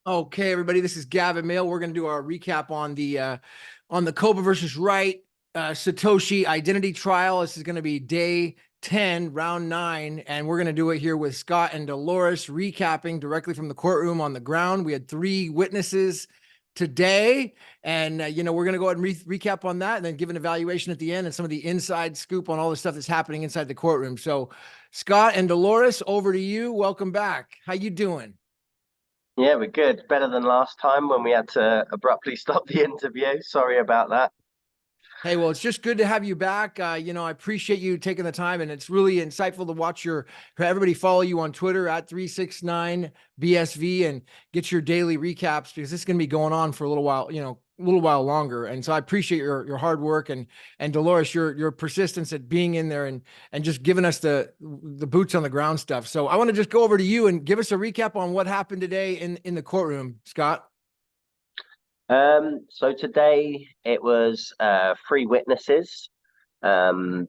Okay, everybody, this is Gavin Mehl. We're going to do our recap on the COPA versus Wright Satoshi identity trial. This is going to be day 10, round 9, and we're going to do it here with Scott and Dolores recapping directly from the courtroom on the ground. We had 3 witnesses today, and we're going to go ahead and recap on that and then give an evaluation at the end and some of the inside scoop on all the stuff that's happening inside the courtroom. So Scott and Dolores, over to you. Welcome back. How you doing? Yeah, we're good. Better than last time when we had to abruptly stop the interview. Sorry about that. Hey, well, it's just good to have you back. I appreciate you taking the time, and it's really insightful to watch everybody follow you on Twitter at 369BSV and get your daily recaps, because this is going to be going on for a little while, a little while longer. And so I appreciate your hard work, and Dolores, your persistence at being in there and just giving us the boots on the ground stuff. So I want to just go over to you and give us a recap on what happened today in the courtroom, Scott. So today it was 3 witnesses. Two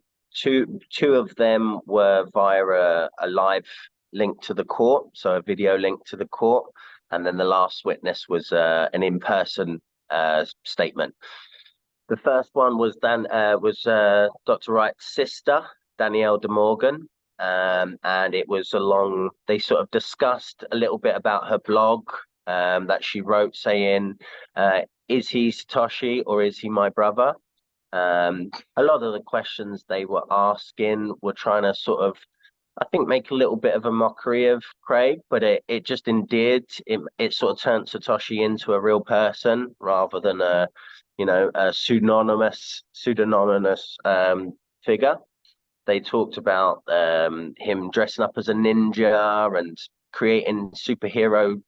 of them were via a live link to the court, so a video link to the court, and then the last witness was an in-person statement. The first one was Dr. Wright's sister, Danielle D'Morgan. And it was they sort of discussed a little bit about her blog that she wrote saying, is he Satoshi or is he my brother? A lot of the questions they were asking were trying to sort of, I think, make a little bit of a mockery of Craig, but it just endeared, it sort of turned Satoshi into a real person rather than a pseudonymous figure. They talked about him dressing up as a ninja and creating superhero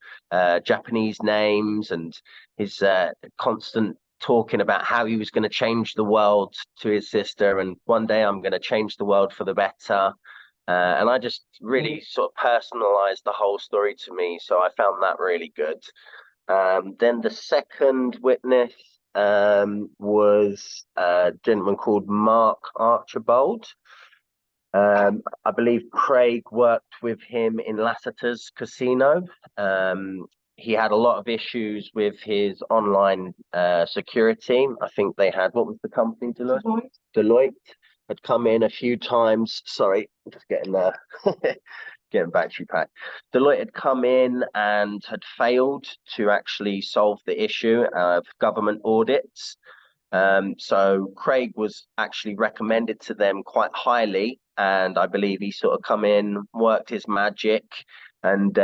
Japanese names, and his constant talking about how he was going to change the world to his sister, and one day I'm going to change the world for the better. And I just really sort of personalized the whole story to me, so I found that really good. Then the second witness was a gentleman called Mark Archibald. I believe Craig worked with him in Lassiter's casino. He had a lot of issues with his online security. I think they had, what was the company, Deloitte? Deloitte had come in a few times. Sorry, I'm just getting getting battery pack. Deloitte had come in and had failed to actually solve the issue of government audits. So Craig was actually recommended to them quite highly, and I believe he sort of come in, worked his magic, and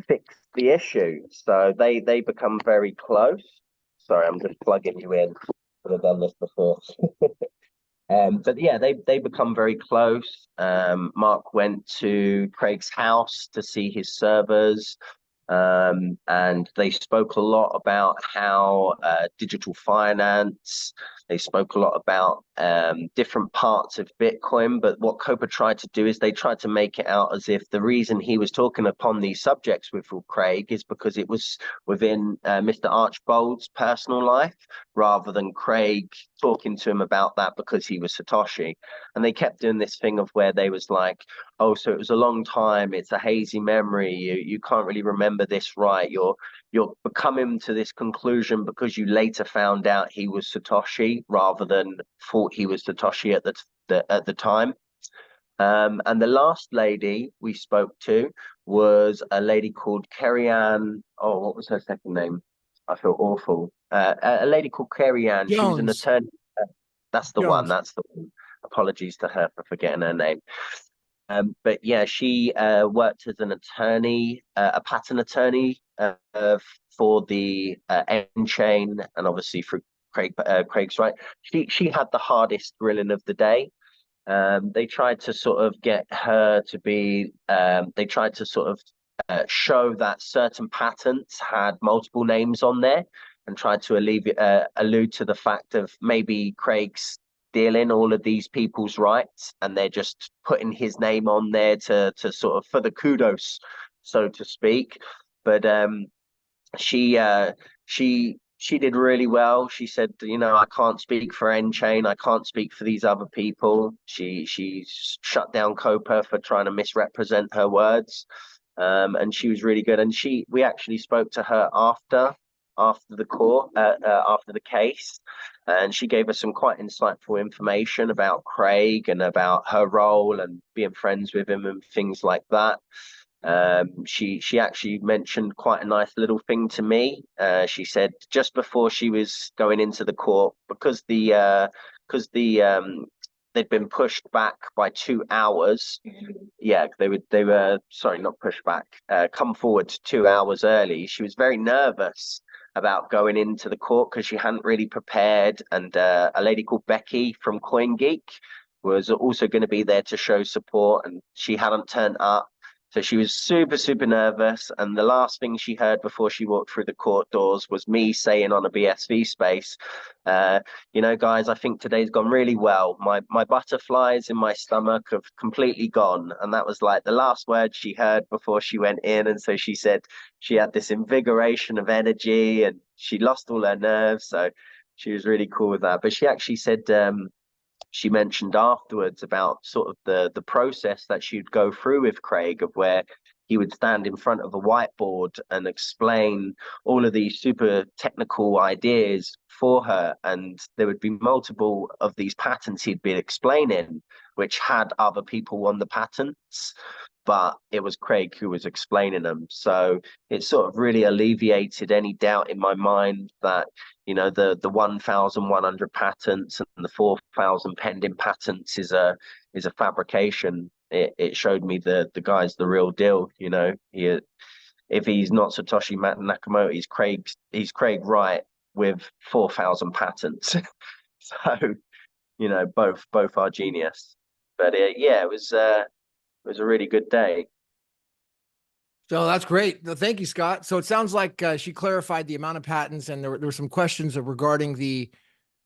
fixed the issue. So they become very close. Sorry, I'm just plugging you in. I've done this before. But yeah, they become very close. Mark went to Craig's house to see his servers. And they spoke a lot about how digital finance, they spoke a lot about different parts of Bitcoin. But what COPA tried to do is they tried to make it out as if the reason he was talking upon these subjects with Craig is because it was within Mr. Archibald's personal life, rather than Craig talking to him about that because he was Satoshi. And they kept doing this thing of where they was like, oh, so it was a long time, it's a hazy memory, you can't really remember this right, you're coming to this conclusion because you later found out he was Satoshi rather than thought he was Satoshi at the time. And the last lady we spoke to was a lady called Kerry Ann. Oh, what was her second name? I feel awful. A lady called Kerry Ann. She was an Jones. attorney. That's the one. Jones. That's the one. Apologies to her for forgetting her name. But yeah, she worked as an attorney, a patent attorney for the nChain, and obviously for Craig's right. She had the hardest grilling of the day. They tried to sort of get her to be. They tried to sort of show that certain patents had multiple names on there, and tried to allude to the fact of maybe Craig's stealing all of these people's rights, and they're just putting his name on there to sort of for the kudos, so to speak. But she did really well. She said, I can't speak for nChain, I can't speak for these other people. She shut down COPA for trying to misrepresent her words. And she was really good. And we actually spoke to her after the court, after the case, and she gave us some quite insightful information about Craig and about her role and being friends with him and things like that. She actually mentioned quite a nice little thing to me. She said just before she was going into the court, because they'd been pushed back by 2 hours. Yeah, they were sorry, not pushed back, come forward 2 hours early. She was very nervous about going into the court because she hadn't really prepared. And a lady called Becky from CoinGeek was also going to be there to show support, and she hadn't turned up. So she was super, super nervous. And the last thing she heard before she walked through the court doors was me saying on a BSV space, you know, guys, I think today's gone really well. My butterflies in my stomach have completely gone. And that was like the last word she heard before she went in. And so she said she had this invigoration of energy and she lost all her nerves. So she was really cool with that. But she actually said, she mentioned afterwards about sort of the process that she'd go through with Craig, of where he would stand in front of a whiteboard and explain all of these super technical ideas for her. And there would be multiple of these patents he'd been explaining, which had other people on the patents, but it was Craig who was explaining them. So it sort of really alleviated any doubt in my mind that, you know, the 1,100 patents and the 4,000 pending patents is a fabrication. It showed me the guy's the real deal. You know, if he's not Satoshi Nakamoto, he's Craig Wright with 4,000 patents. So, you know, both are genius. But yeah, it was a really good day. So that's great. Thank you, Scott. So it sounds like she clarified the amount of patents, and there were some questions regarding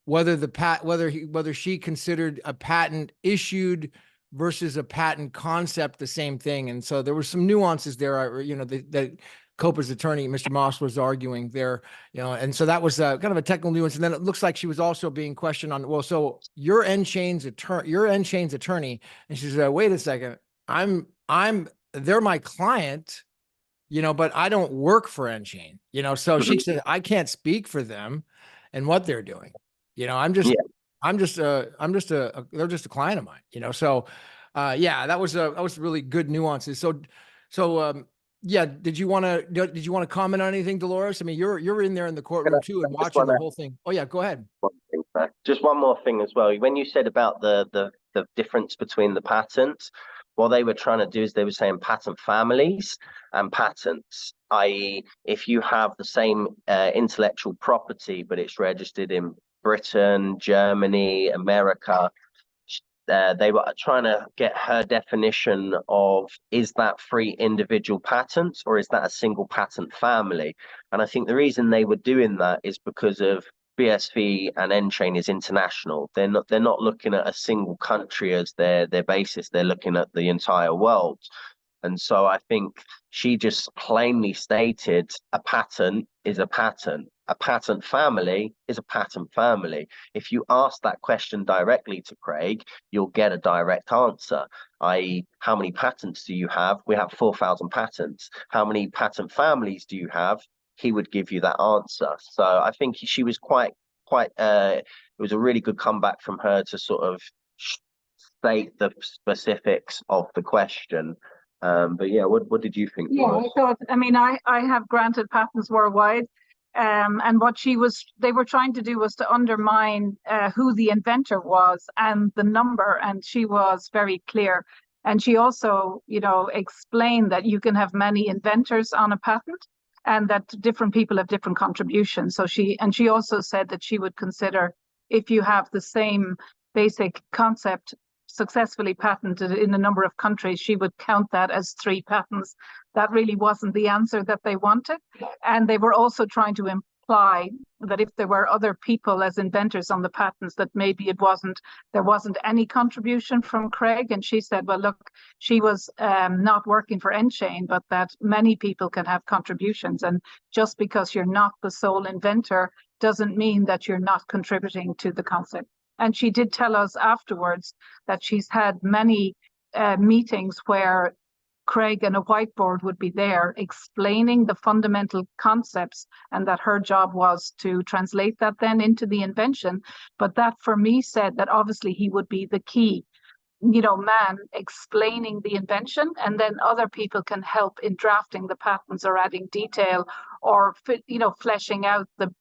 whether she considered a patent issued versus a patent concept the same thing. And so there were some nuances there. You know, that COPA's attorney, Mr. Moss, was arguing there. You know, and so that was kind of a technical nuance. And then it looks like she was also being questioned on, well, so you're nChain's attorney, and she said, wait a second, they're my client, you know, but I don't work for nChain, you know, so she said, I can't speak for them and what they're doing. You know, they're just a client of mine, you know? So, yeah, that was really good nuances. So, yeah, did you want to comment on anything, Dolores? I mean, you're in there in the courtroom too and watching the whole thing. Oh yeah, go ahead. Just one more thing as well. When you said about the difference between the patents, what they were trying to do is they were saying patent families and patents, i.e. if you have the same intellectual property, but it's registered in Britain, Germany, America, they were trying to get her definition of, is that 3 individual patents or is that a single patent family? And I think the reason they were doing that is because of BSV and nChain is international. They're not looking at a single country as their basis. They're looking at the entire world. And so I think she just plainly stated a patent is a patent. A patent family is a patent family. If you ask that question directly to Craig, you'll get a direct answer, i.e. how many patents do you have? We have 4,000 patents. How many patent families do you have? He would give you that answer. So I think she was quite it was a really good comeback from her to sort of state the specifics of the question. But yeah, what did you think? Yeah, I thought, I mean, I have granted patents worldwide. And what they were trying to do was to undermine who the inventor was and the number, and she was very clear. And she also, you know, explained that you can have many inventors on a patent and that different people have different contributions. So she also said that she would consider, if you have the same basic concept successfully patented in a number of countries, she would count that as 3 patents. That really wasn't the answer that they wanted. And they were also trying to imply that if there were other people as inventors on the patents, that maybe there wasn't any contribution from Craig. And she said, well, look, she was not working for nChain, but that many people can have contributions. And just because you're not the sole inventor doesn't mean that you're not contributing to the concept. And she did tell us afterwards that she's had many meetings where Craig and a whiteboard would be there explaining the fundamental concepts, and that her job was to translate that then into the invention. But that for me said that obviously he would be the key, man explaining the invention, and then other people can help in drafting the patents or adding detail or, fleshing out the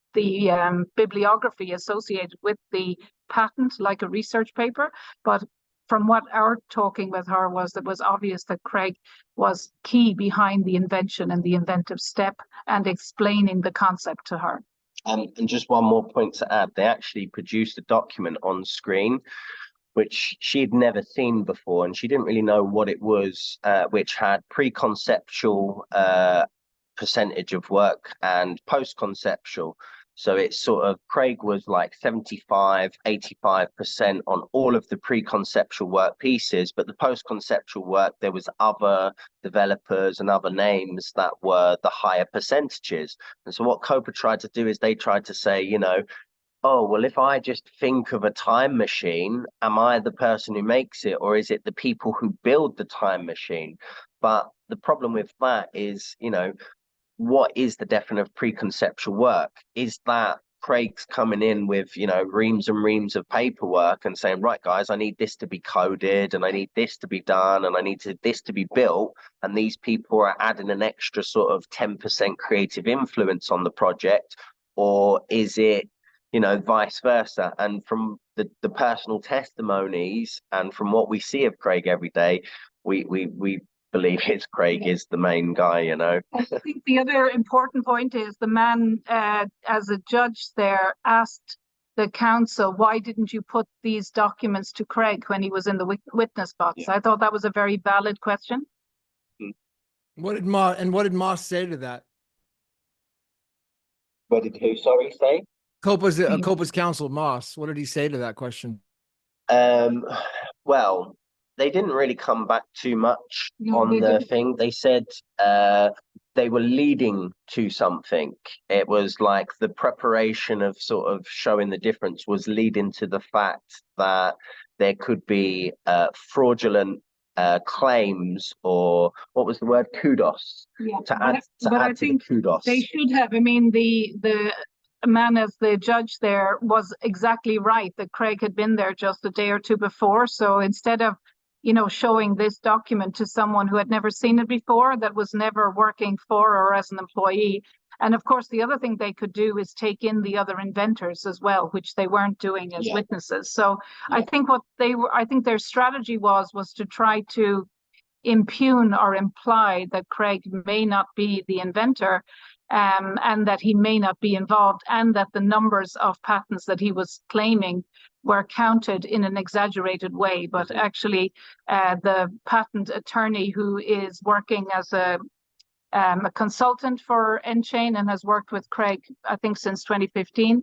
bibliography associated with the patent, like a research paper. But from what our talking with her was, it was obvious that Craig was key behind the invention and the inventive step and explaining the concept to her. And just one more point to add, they actually produced a document on screen which she'd never seen before, and she didn't really know what it was, which had pre-conceptual percentage of work and post-conceptual. So it's sort of, Craig was like 75, 85% on all of the pre-conceptual work pieces, but the post-conceptual work, there was other developers and other names that were the higher percentages. And so what COPA tried to do is they tried to say, oh, well, if I just think of a time machine, am I the person who makes it, or is it the people who build the time machine? But the problem with that is, what is the definition of preconceptual work? Is that Craig's coming in with, reams and reams of paperwork and saying, right, guys, I need this to be coded, and I need this to be done, and I need this to be built, and these people are adding an extra sort of 10% creative influence on the project? Or is it, vice versa? And from the personal testimonies and from what we see of Craig every day, we believe Craig is the main guy. I think the other important point is the man, as a judge there, asked the counsel, why didn't you put these documents to Craig when he was in the witness box? Yeah. I thought that was a very valid question. What did Moss say to that? What did who, sorry, say? COPA's counsel, Moss. What did he say to that question? Well, they didn't really come back too much on the thing. They said they were leading to something. It was like the preparation of sort of showing the difference was leading to the fact that there could be fraudulent claims, or what was the word? Kudos. Yeah, to add to the kudos. They should have. I mean, the man as the judge there was exactly right that Craig had been there just a day or two before. So instead of, showing this document to someone who had never seen it before, that was never working for or as an employee. And of course, the other thing they could do is take in the other inventors as well, which they weren't doing as witnesses. So I think I think their strategy was to try to impugn or imply that Craig may not be the inventor, and that he may not be involved, and that the numbers of patents that he was claiming were counted in an exaggerated way. But actually, the patent attorney who is working as a consultant for nChain and has worked with Craig, I think, since 2015,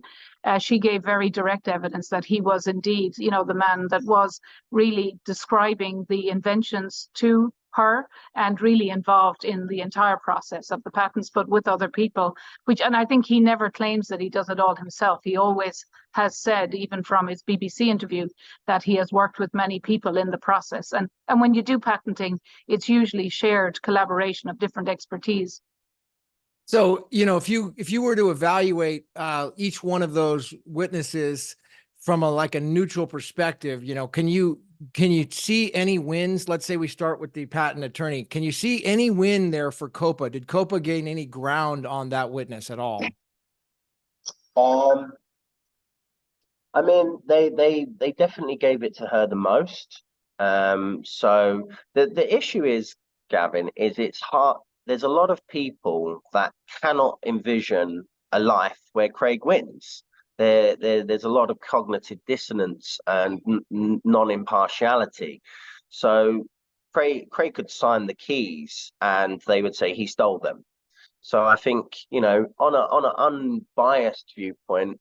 she gave very direct evidence that he was indeed, the man that was really describing the inventions to her and really involved in the entire process of the patents, but with other people, and I think he never claims that he does it all himself. He always has said, even from his BBC interview, that he has worked with many people in the process. And when you do patenting, it's usually shared collaboration of different expertise. So, if you were to evaluate each one of those witnesses from a neutral perspective, can you see any wins? Let's say we start with the patent attorney. Can you see any win there for COPA? Did COPA gain any ground on that witness at all? I mean, they definitely gave it to her the most. So the issue is, Gavin, is it's hard. There's a lot of people that cannot envision a life where Craig wins. There's a lot of cognitive dissonance and non-impartiality. So Craig could sign the keys and they would say he stole them. So I think, on an unbiased viewpoint,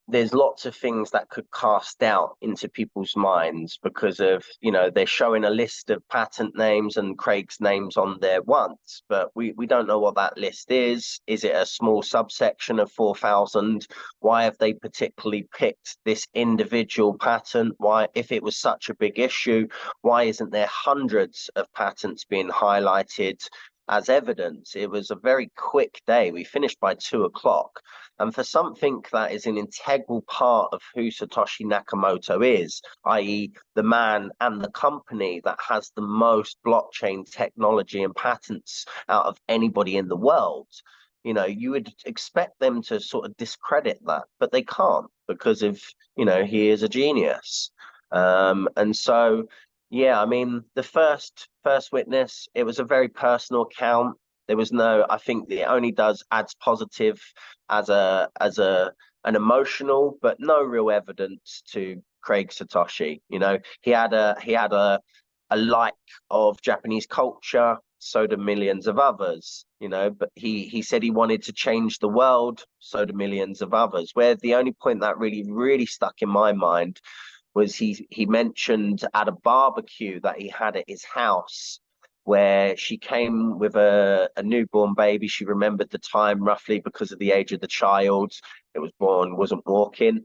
there's lots of things that could cast doubt into people's minds because of, you know, they're showing a list of patent names and Craig's names on there once, but we don't know what that list is. Is it a small subsection of 4,000? Why have they particularly picked this individual patent? Why, if it was such a big issue, why isn't there hundreds of patents being highlighted as evidence? It was a very quick day. We finished by 2 o'clock. And for something that is an integral part of who Satoshi Nakamoto is, i.e. the man and the company that has the most blockchain technology and patents out of anybody in the world, you know, you would expect them to sort of discredit that, but they can't because of, you know, he is a genius. And so, yeah, I mean, the first witness, it was a very personal account. There was no, I think it only adds positive as an emotional, but no real evidence to Craig Satoshi. You know, he had a like of Japanese culture, so do millions of others, you know, but he said he wanted to change the world, so do millions of others. Where the only point that really stuck in my mind was he mentioned at a barbecue that he had at his house, where she came with a newborn baby. She remembered the time roughly because of the age of the child. It was born, wasn't walking.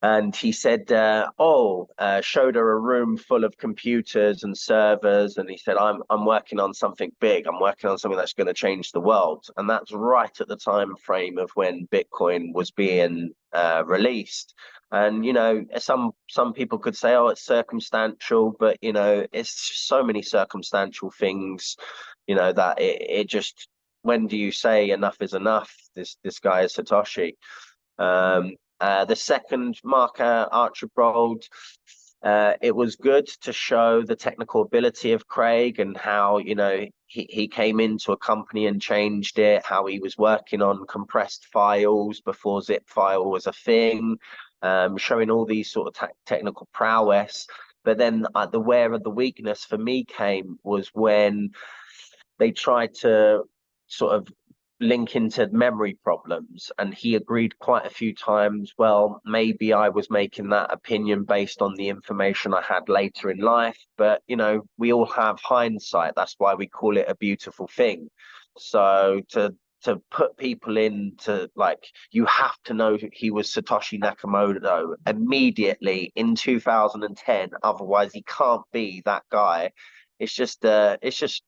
And he said, showed her a room full of computers and servers. And he said, I'm working on something big. I'm working on something that's going to change the world. And that's right at the time frame of when Bitcoin was being released. And, you know, some people could say, oh, it's circumstantial, but, you know, it's just so many circumstantial things, you know, that it just, when do you say enough is enough? This guy is Satoshi. The second marker, Archibald, it was good to show the technical ability of Craig and how, you know, he came into a company and changed it, how he was working on compressed files before zip file was a thing, showing all these sort of technical prowess. But then where the weakness for me came was when they tried to sort of link into memory problems, and he agreed quite a few times, well, maybe I was making that opinion based on the information I had later in life, but, you know, we all have hindsight. That's why we call it a beautiful thing. So to put people into, like, you have to know he was Satoshi Nakamoto immediately in 2010, otherwise he can't be that guy. It's just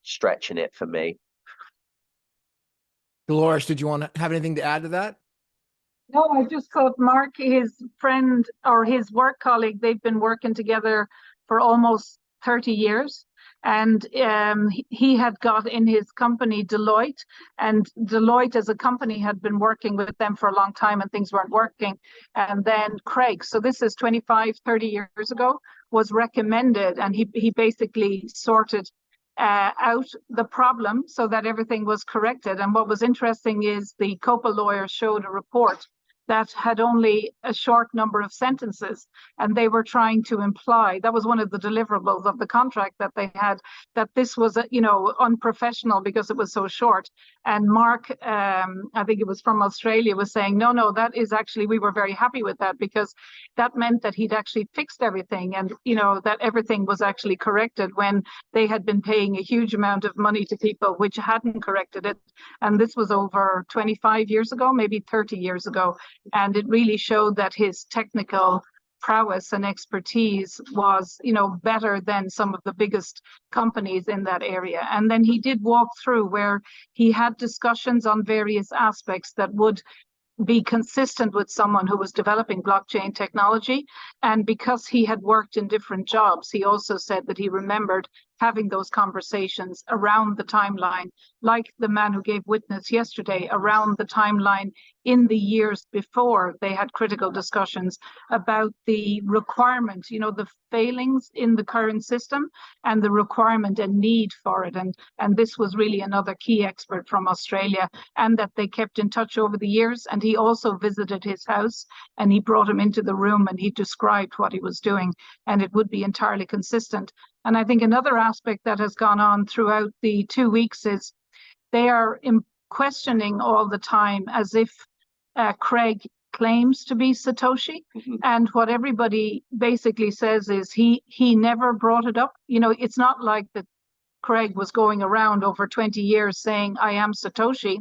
stretching it for me. Dolores, did you want to have anything to add to that? No, I just thought Mark, his friend or his work colleague, they've been working together for almost 30 years. And he had got in his company, Deloitte, and Deloitte as a company had been working with them for a long time and things weren't working. And then Craig, so this is 25, 30 years ago, was recommended, and he basically sorted out the problem so that everything was corrected. And what was interesting is the COPA lawyer showed a report that had only a short number of sentences, and they were trying to imply, that was one of the deliverables of the contract that they had, that this was, you know, unprofessional because it was so short. And Mark, I think it was from Australia, was saying, no, that is actually, we were very happy with that because that meant that he'd actually fixed everything, and, you know, that everything was actually corrected when they had been paying a huge amount of money to people which hadn't corrected it. And this was over 25 years ago, maybe 30 years ago. And it really showed that his technical prowess and expertise was, you know, better than some of the biggest companies in that area. And then he did walk through where he had discussions on various aspects that would be consistent with someone who was developing blockchain technology. And because he had worked in different jobs, he also said that he remembered having those conversations around the timeline, like the man who gave witness yesterday, around the timeline in the years before they had critical discussions about the requirement, you know, the failings in the current system and the requirement and need for it. And this was really another key expert from Australia, and that they kept in touch over the years. And he also visited his house and he brought him into the room and he described what he was doing, and it would be entirely consistent. And I think another aspect that has gone on throughout the 2 weeks is they are questioning all the time as if Craig claims to be Satoshi. And what everybody basically says is he never brought it up. You know, it's not like that Craig was going around over 20 years saying, I am Satoshi.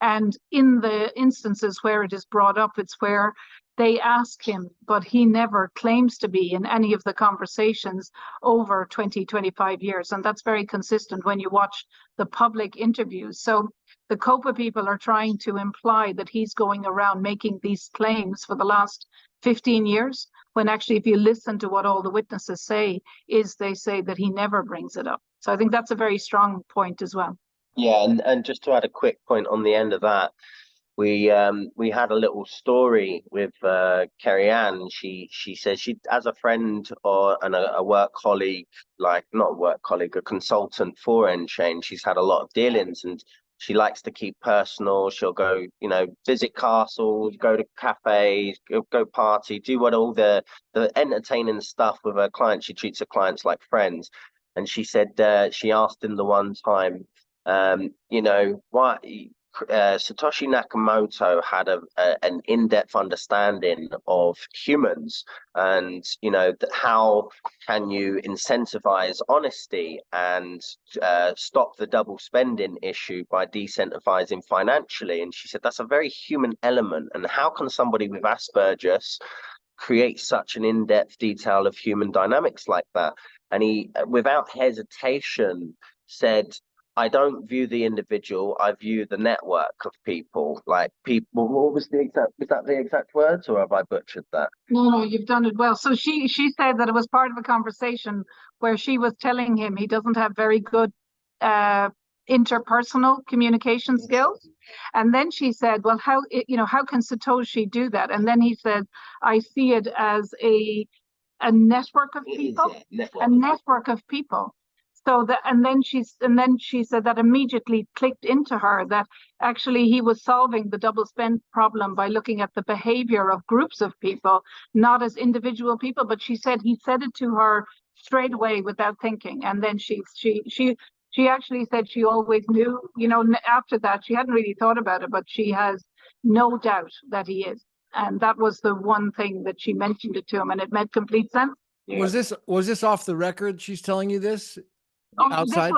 And in the instances where it is brought up, it's where they ask him, but he never claims to be in any of the conversations over 20, 25 years. And that's very consistent when you watch the public interviews. So the COPA people are trying to imply that he's going around making these claims for the last 15 years, when actually, if you listen to what all the witnesses say, is they say that he never brings it up. So I think that's a very strong point as well. Yeah, and just to add a quick point on the end of that, we had a little story with Kerry Ann. She says she, as a friend or a work colleague, like not a work colleague, a consultant for nChain, she's had a lot of dealings, and she likes to keep personal. She'll go, you know, visit castles, go to cafes, go party, do what all the entertaining stuff with her clients. She treats her clients like friends. And she said she asked him the one time, you know, why Satoshi Nakamoto had an in-depth understanding of humans, and you know how can you incentivize honesty and stop the double spending issue by decentralizing financially. And she said that's a very human element, and how can somebody with Asperger's create such an in-depth detail of human dynamics like that? And he, without hesitation, said, I don't view the individual, I view the network of people. Like people, what was that the exact words, or have I butchered that? No, you've done it well. So she said that it was part of a conversation where she was telling him he doesn't have very good interpersonal communication skills. And then she said, well, how can Satoshi do that? And then he said, I see it as a network of people, a network of people. So that, and then she said that immediately clicked into her that actually he was solving the double spend problem by looking at the behavior of groups of people, not as individual people. But she said he said it to her straight away without thinking. And then she actually said she always knew, you know, after that, she hadn't really thought about it, but she has no doubt that he is. And that was the one thing that she mentioned it to him, and it made complete sense. Yeah. Was this off the record? She's telling you this? Oh, outside?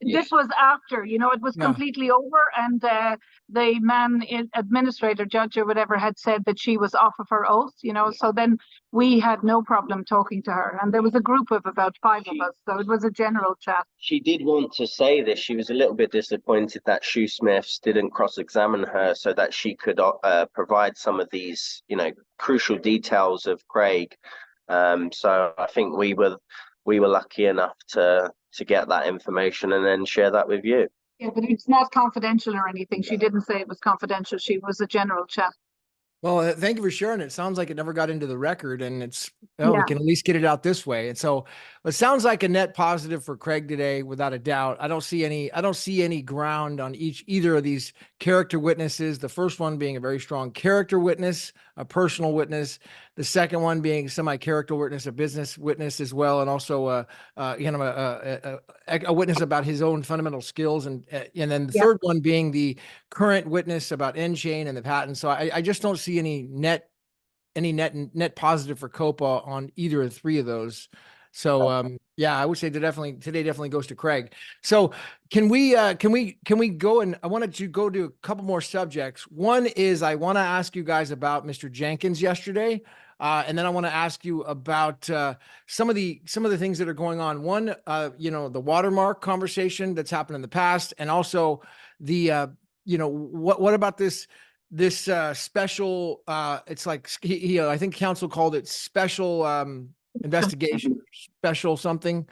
This was after, you know, it was completely over, and the administrator, judge or whatever, had said that she was off of her oath, you know. So then we had no problem talking to her, and there was a group of about 5 of us, so it was a general chat. She did want to say this. She was a little bit disappointed that Shoesmiths didn't cross-examine her so that she could provide some of these, you know, crucial details of Craig. So I think we were lucky enough to get that information and then share that with you. Yeah, but it's not confidential or anything. She didn't say it was confidential. She was a general chat. Well, thank you for sharing. It sounds like it never got into the record, and it's, we can at least get it out this way. And so it sounds like a net positive for Craig today, without a doubt. I don't see any ground on either of these character witnesses. The first one being a very strong character witness, a personal witness. The second one being semi-character witness, a business witness as well, and also a witness about his own fundamental skills, and then the third one being the current witness about nChain and the patent. So I just don't see any net positive for COPA on either of the 3 of those. So yeah, I would say today definitely goes to Craig. So can we go, and I wanted to go to a couple more subjects. One is I want to ask you guys about Mr. Jenkins yesterday. And then I want to ask you about some of the things that are going on. One, the watermark conversation that's happened in the past, and also the what about this special? It's like I think counsel called it special investigation, special something.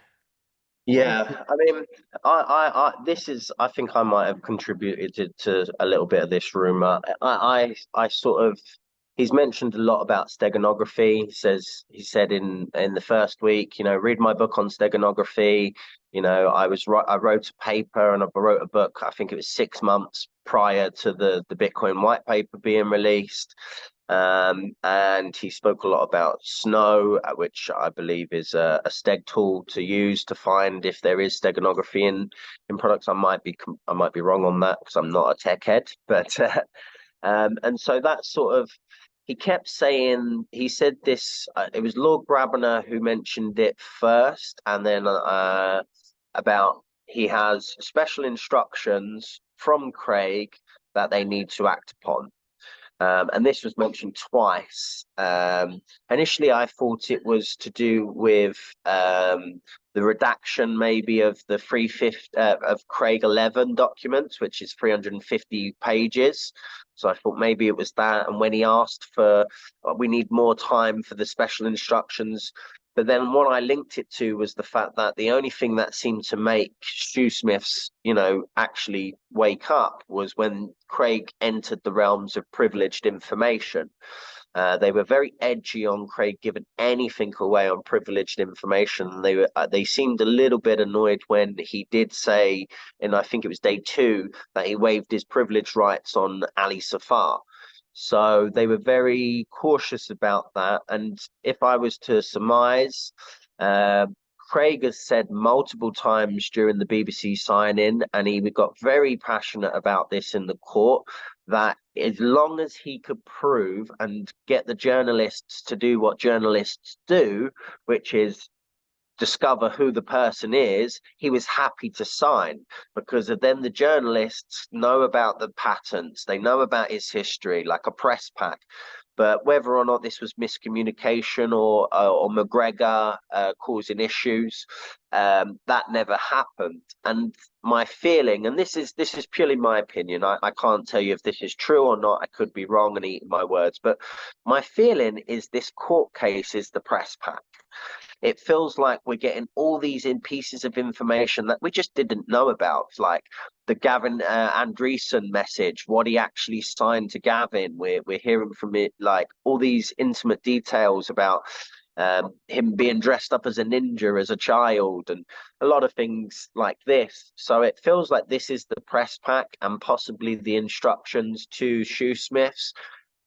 Yeah, I mean, I think I might have contributed to a little bit of this rumor. I sort of. He's mentioned a lot about steganography. He said in the first week, you know, read my book on steganography. You know, I wrote a paper, and I wrote a book. I think it was 6 months prior to the Bitcoin white paper being released. And he spoke a lot about Snow, which I believe is a steg tool to use to find if there is steganography in products. I might be wrong on that because I'm not a tech head, but and so that sort of he kept saying, he said this, it was Lord Grabner who mentioned it first, and then about he has special instructions from Craig that they need to act upon. And this was mentioned twice. Initially, I thought it was to do with the redaction, maybe, of the 350 of Craig 11 documents, which is 350 pages. So I thought maybe it was that. And when he asked for, we need more time for the special instructions. But then what I linked it to was the fact that the only thing that seemed to make shoesmiths, you know, actually wake up was when Craig entered the realms of privileged information. They were very edgy on Craig giving anything away on privileged information. They seemed a little bit annoyed when he did say, and I think it was day 2, that he waived his privilege rights on Ali Safar. So they were very cautious about that. And if I was to surmise, Craig has said multiple times during the BBC sign-in, and he got very passionate about this in the court, that as long as he could prove and get the journalists to do what journalists do, which is discover who the person is, he was happy to sign, because then the journalists know about the patents, they know about his history, like a press pack. But whether or not this was miscommunication or McGregor causing issues, that never happened. And my feeling, and this is purely my opinion, I can't tell you if this is true or not, I could be wrong and eating my words, but my feeling is this court case is the press pack. It feels like we're getting all these pieces of information that we just didn't know about, like the Gavin Andreessen message, what he actually signed to Gavin. We're hearing from it, like all these intimate details about him being dressed up as a ninja as a child, and a lot of things like this. So it feels like this is the press pack, and possibly the instructions to shoesmiths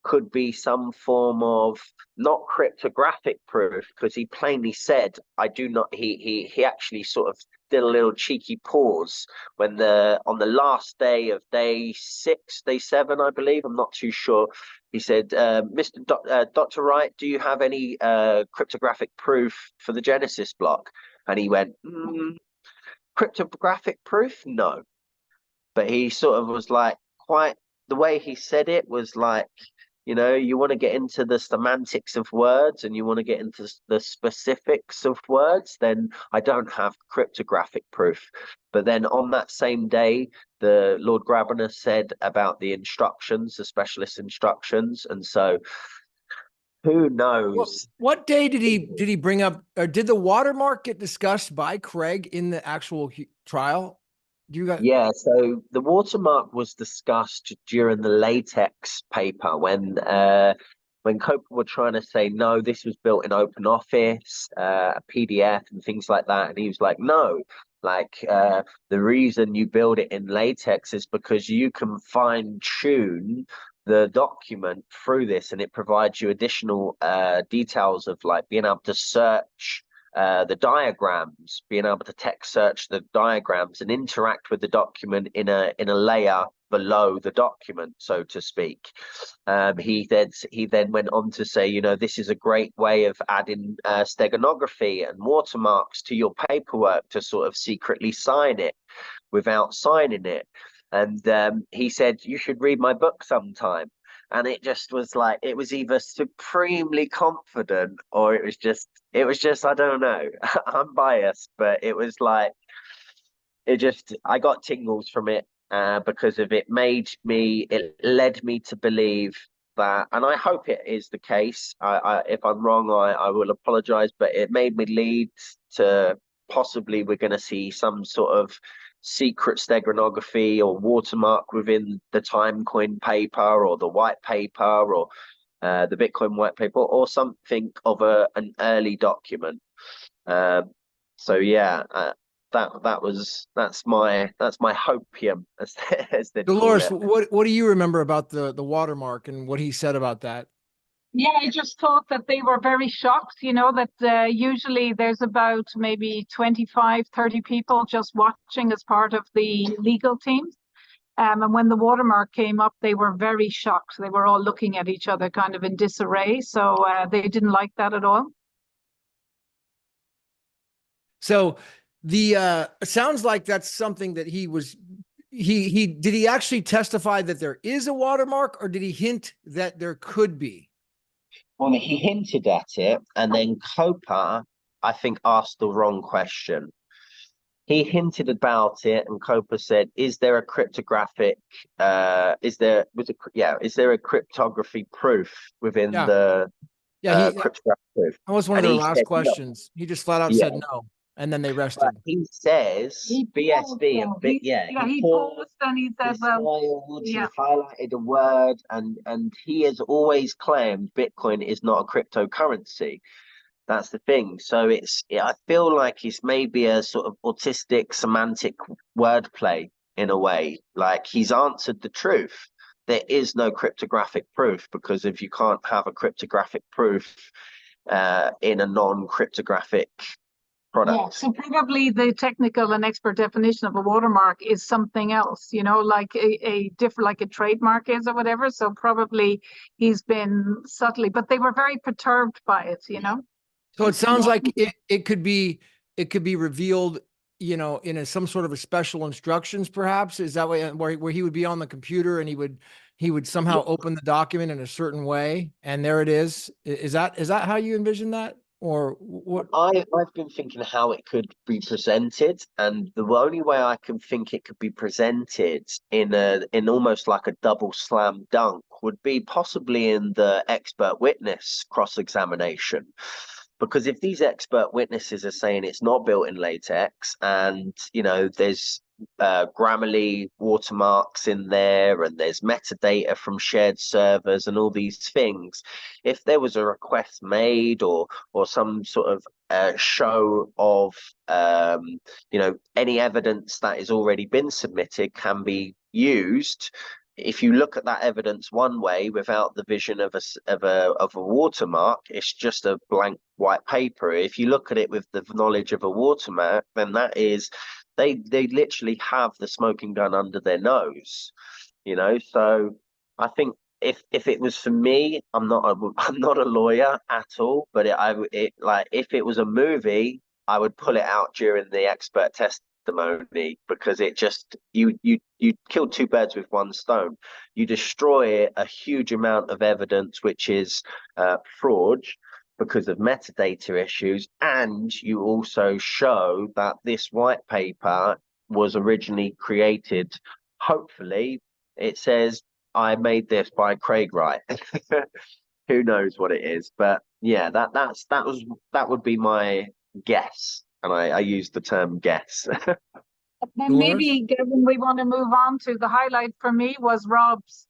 could be some form of not cryptographic proof, because he plainly said, I do not, he actually sort of did a little cheeky pause when on the last day of day 7, I believe, I'm not too sure, he said, Dr. Wright, do you have any cryptographic proof for the Genesis block? And he went, cryptographic proof? No. But he sort of was like, quite, the way he said it was like, you know, you want to get into the semantics of words and you want to get into the specifics of words, then I don't have cryptographic proof. But then on that same day, the Lord Grabner said about the instructions, the specialist instructions. And so who knows? What day did he bring up, or did the watermark get discussed by Craig in the actual trial? Yeah, so the watermark was discussed during the latex paper when COPA were trying to say, no, this was built in open office, a PDF and things like that. And he was like, no, like the reason you build it in latex is because you can fine tune the document through this, and it provides you additional details of like being able to search the diagrams, being able to text search the diagrams and interact with the document in a layer below the document, so to speak. He then went on to say, you know, this is a great way of adding steganography and watermarks to your paperwork to sort of secretly sign it without signing it. And he said, you should read my book sometime. And it just was like, it was either supremely confident or it was just, I don't know. I'm biased, but it was like, I got tingles from it because of it it led me to believe that, and I hope it is the case. If I'm wrong, I will apologize, but it made me lead to possibly we're going to see some sort of secret steganography or watermark within the Timecoin paper or the white paper or the Bitcoin white paper or something of an early document. So yeah, that's my hopium, as they Dolores, call it. what do you remember about the watermark and what he said about that? Yeah, I just thought that they were very shocked, you know, that usually there's about maybe 25, 30 people just watching as part of the legal teams. And when the watermark came up, they were very shocked. They were all looking at each other kind of in disarray. So they didn't like that at all. So it sounds like that's something that did he actually testify that there is a watermark, or did he hint that there could be? Well, he hinted at it, and then COPA, I think, asked the wrong question. He hinted about it, and COPA said, "Is there a cryptographic? Is there a cryptography proof within the cryptographic proof?" That was one of And their he last said, questions. He just flat out said no, and then they rested. But he says BSB, he paused and he said, he highlighted a word, and he has always claimed Bitcoin is not a cryptocurrency. That's the thing. So I feel like it's maybe a sort of autistic semantic wordplay in a way. Like, he's answered the truth. There is no cryptographic proof, because if you can't have a cryptographic proof in a non-cryptographic product. Yeah, so probably the technical and expert definition of a watermark is something else, like a different, like a trademark is or whatever. So probably he's been subtly, but they were very perturbed by it, So it sounds like it could be revealed, in some sort of a special instructions, perhaps. Is that way where he would be on the computer and he would somehow open the document in a certain way, and there it is. Is that how you envision that? Or what? I've been thinking how it could be presented, and the only way I can think it could be presented in almost like a double slam dunk would be possibly in the expert witness cross-examination. Because if these expert witnesses are saying it's not built in latex, and there's Grammarly watermarks in there, and there's metadata from shared servers and all these things, if there was a request made or some sort of show of any evidence that has already been submitted can be used. If you look at that evidence one way without the vision of a watermark, it's just a blank white paper. If you look at it with the knowledge of a watermark, then that is they literally have the smoking gun under their nose, So I think if it was for me, I'm not a lawyer at all, but if it was a movie, I would pull it out during the expert testimony, because it just you kill two birds with one stone. You destroy a huge amount of evidence which is fraud because of metadata issues, and you also show that this white paper was originally created, hopefully it says, "I made this by Craig Wright." Who knows what it is, but yeah, that would be my guess, and I use the term guess. Then maybe, Gavin, we want to move on to the highlight for me was Rob's,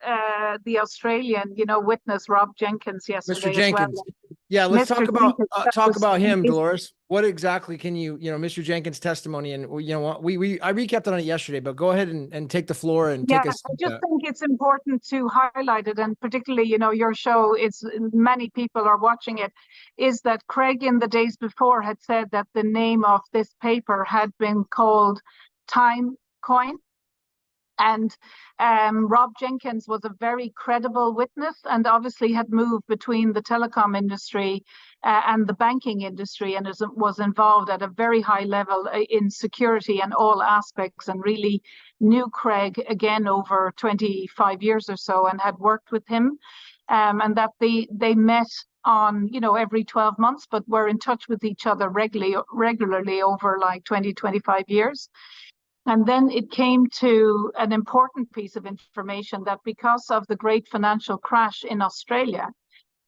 the Australian, witness, Rob Jenkins, yesterday. Mr. Jenkins. Well. Yeah, let's Mr. talk about him, Dolores. What exactly can Mr. Jenkins' testimony, and I recapped on it yesterday, but go ahead and take the floor and take us. I just think it's important to highlight it, and particularly, your show is, many people are watching it, is that Craig in the days before had said that the name of this paper had been called Time Coin. And Rob Jenkins was a very credible witness, and obviously had moved between the telecom industry and the banking industry, and was involved at a very high level in security and all aspects, and really knew Craig again over 25 years or so, and had worked with him, and that they met on every 12 months, but were in touch with each other regularly over like 25 years. And then it came to an important piece of information, that because of the great financial crash in Australia,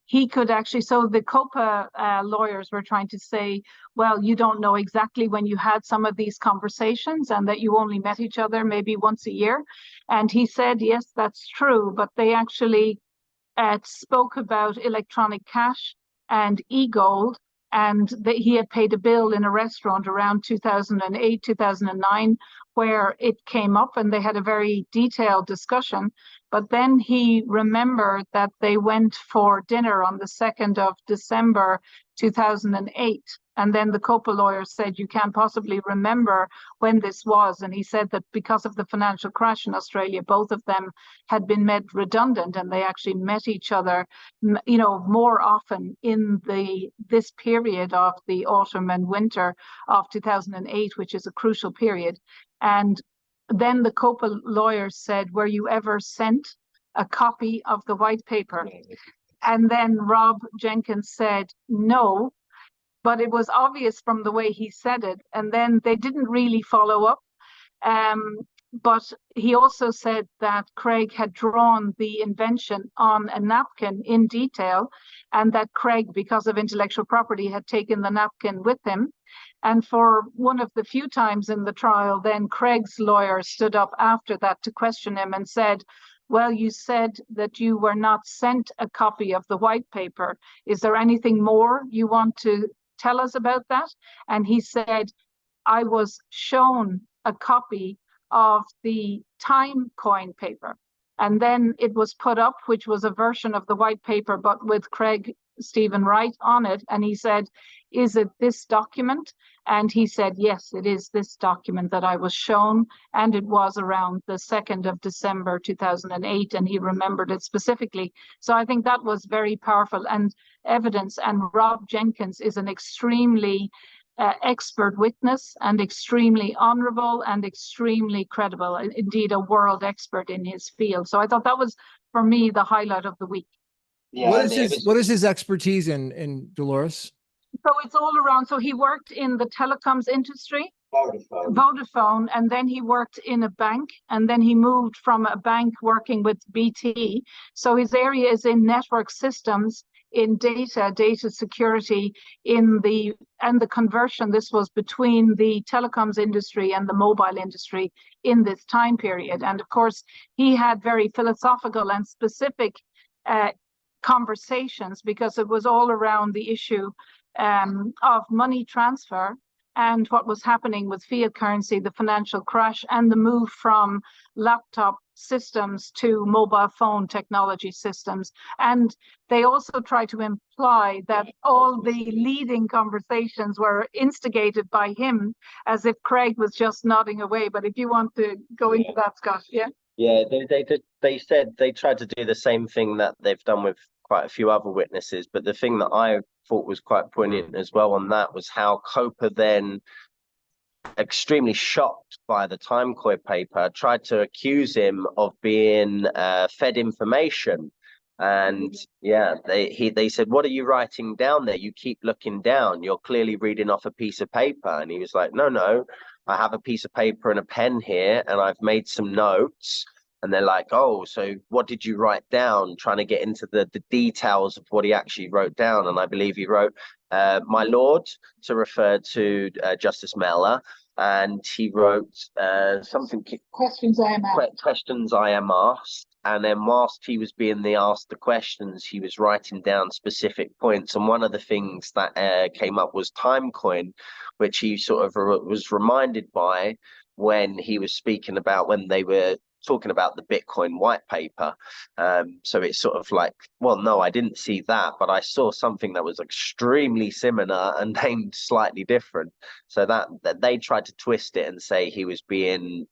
he could actually, so the COPA lawyers were trying to say, well, you don't know exactly when you had some of these conversations, and that you only met each other maybe once a year. And he said, yes, that's true, but they actually spoke about electronic cash and e-gold, and that he had paid a bill in a restaurant around 2008, 2009, where it came up, and they had a very detailed discussion. But then he remembered that they went for dinner on the 2nd of December 2008. And then the COPA lawyer said, you can't possibly remember when this was. And he said that because of the financial crash in Australia, both of them had been made redundant, and they actually met each other, more often in this period of the autumn and winter of 2008, which is a crucial period. And then the COPA lawyer said, were you ever sent a copy of the white paper? And then Rob Jenkins said, no, but it was obvious from the way he said it. And then they didn't really follow up. But he also said that Craig had drawn the invention on a napkin in detail, and that Craig, because of intellectual property, had taken the napkin with him. And for one of the few times in the trial, then Craig's lawyer stood up after that to question him and said, well, you said that you were not sent a copy of the white paper. Is there anything more you want to tell us about that? And he said, I was shown a copy of the time coin paper. And then it was put up, which was a version of the white paper, but with Craig Stephen Wright on it. And he said, is it this document? And he said, yes, it is this document that I was shown. And it was around the 2nd of December, 2008. And he remembered it specifically. So I think that was very powerful and evidence. And Rob Jenkins is an extremely expert witness, and extremely honorable and extremely credible, indeed a world expert in his field. So I thought that was, for me, the highlight of the week. Yeah, what is his expertise in, Dolores? So it's all around. So he worked in the telecoms industry, Vodafone, and then he worked in a bank, and then he moved from a bank working with BT. So his area is in network systems, in data security, and the conversion. This was between the telecoms industry and the mobile industry in this time period. And of course, he had very philosophical and specific conversations, because it was all around the issue of money transfer and what was happening with fiat currency, the financial crash, and the move from laptop systems to mobile phone technology systems. And they also try to imply that all the leading conversations were instigated by him, as if Craig was just nodding away. But if you want to go into that, Scott, yeah? Yeah, they said they tried to do the same thing that they've done with quite a few other witnesses. But the thing that I thought was quite poignant as well on that was how COPA then, extremely shocked by the Timecoin paper, tried to accuse him of being fed information. And yeah, they said, what are you writing down there? You keep looking down. You're clearly reading off a piece of paper. And he was like, no, I have a piece of paper and a pen here, and I've made some notes. And they're like, oh, so what did you write down? Trying to get into the details of what he actually wrote down. And I believe he wrote, my lord, to refer to Justice Mehl. And he wrote something. Questions I am asked. Questions I am asked. And then whilst he was being asked the questions, he was writing down specific points. And one of the things that came up was Timecoin, which he sort of was reminded by when he was speaking about when they were talking about the Bitcoin white paper. So it's sort of like, well, no, I didn't see that, but I saw something that was extremely similar and named slightly different. So that they tried to twist it and say he was being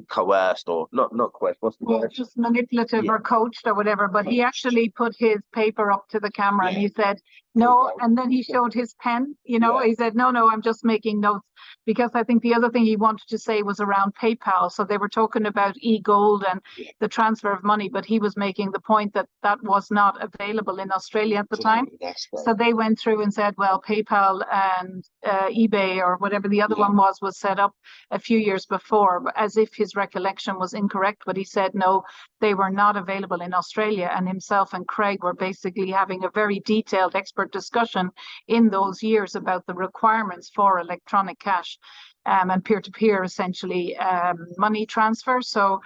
coerced, or not coerced. What's the word? Just manipulative, or coached or whatever. But he actually put his paper up to the camera, and he said no, and then he showed his pen. He said no, I'm just making notes, because I think the other thing he wanted to say was around PayPal. So they were talking about e-gold and the transfer of money, but he was making the point that that was not available in Australia at the time. So they went through and said, well, PayPal and eBay, or whatever the other one was set up a few years before, as if his recollection was incorrect. But he said no, they were not available in Australia. And himself and Craig were basically having a very detailed expert discussion in those years about the requirements for electronic cash and peer-to-peer, essentially, money transfer. So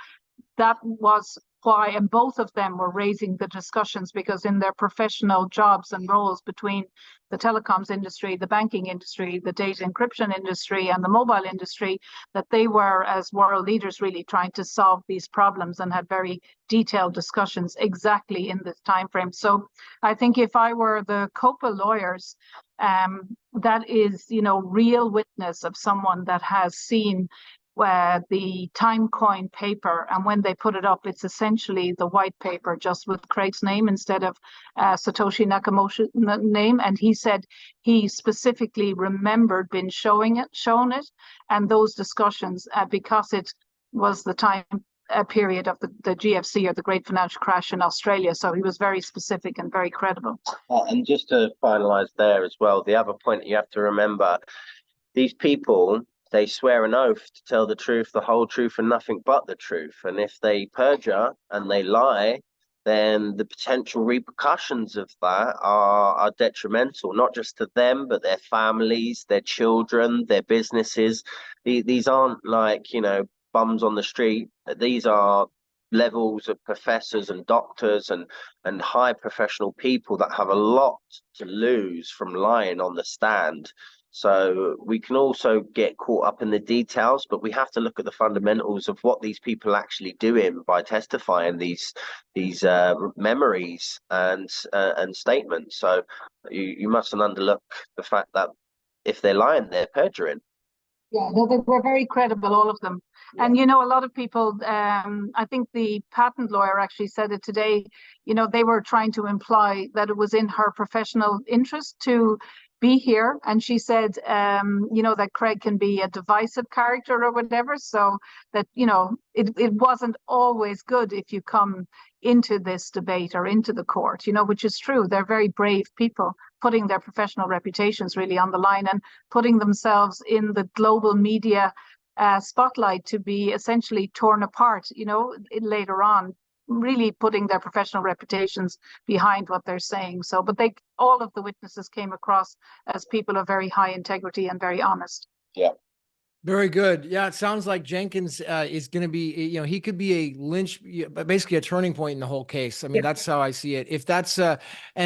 that was why, and both of them were raising the discussions because in their professional jobs and roles between the telecoms industry, the banking industry, the data encryption industry, and the mobile industry, that they were, as world leaders, really trying to solve these problems and had very detailed discussions exactly in this time frame. So I think if I were the COPA lawyers, that is, real witness of someone that has seen the time coin paper, and when they put it up, it's essentially the white paper just with Craig's name instead of Satoshi Nakamoto's name. And he said he specifically remembered being shown it, and those discussions because it was the time period of the GFC, or the Great Financial Crash in Australia. So he was very specific and very credible. And just to finalize there as well, the other point you have to remember, these people, they swear an oath to tell the truth, the whole truth, and nothing but the truth. And if they perjure and they lie, then the potential repercussions of that are detrimental, not just to them, but their families, their children, their businesses. These aren't like, bums on the street. These are levels of professors and doctors and high professional people that have a lot to lose from lying on the stand. So we can also get caught up in the details, but we have to look at the fundamentals of what these people are actually doing by testifying these memories and statements. So you mustn't underlook the fact that if they're lying, they're perjuring. Yeah, no, they were very credible, all of them. Yeah. And, a lot of people, I think the patent lawyer actually said it today, they were trying to imply that it was in her professional interest to be here. And she said, that Craig can be a divisive character or whatever. So that, it wasn't always good if you come into this debate or into the court, which is true. They're very brave people, putting their professional reputations really on the line and putting themselves in the global media spotlight to be essentially torn apart, later on, really putting their professional reputations behind what they're saying. So, but all of the witnesses came across as people of very high integrity and very honest. Yeah. Very good. Yeah, it sounds like Jenkins is going to be, he could be basically a turning point in the whole case. I mean, that's how I see it. If that's, and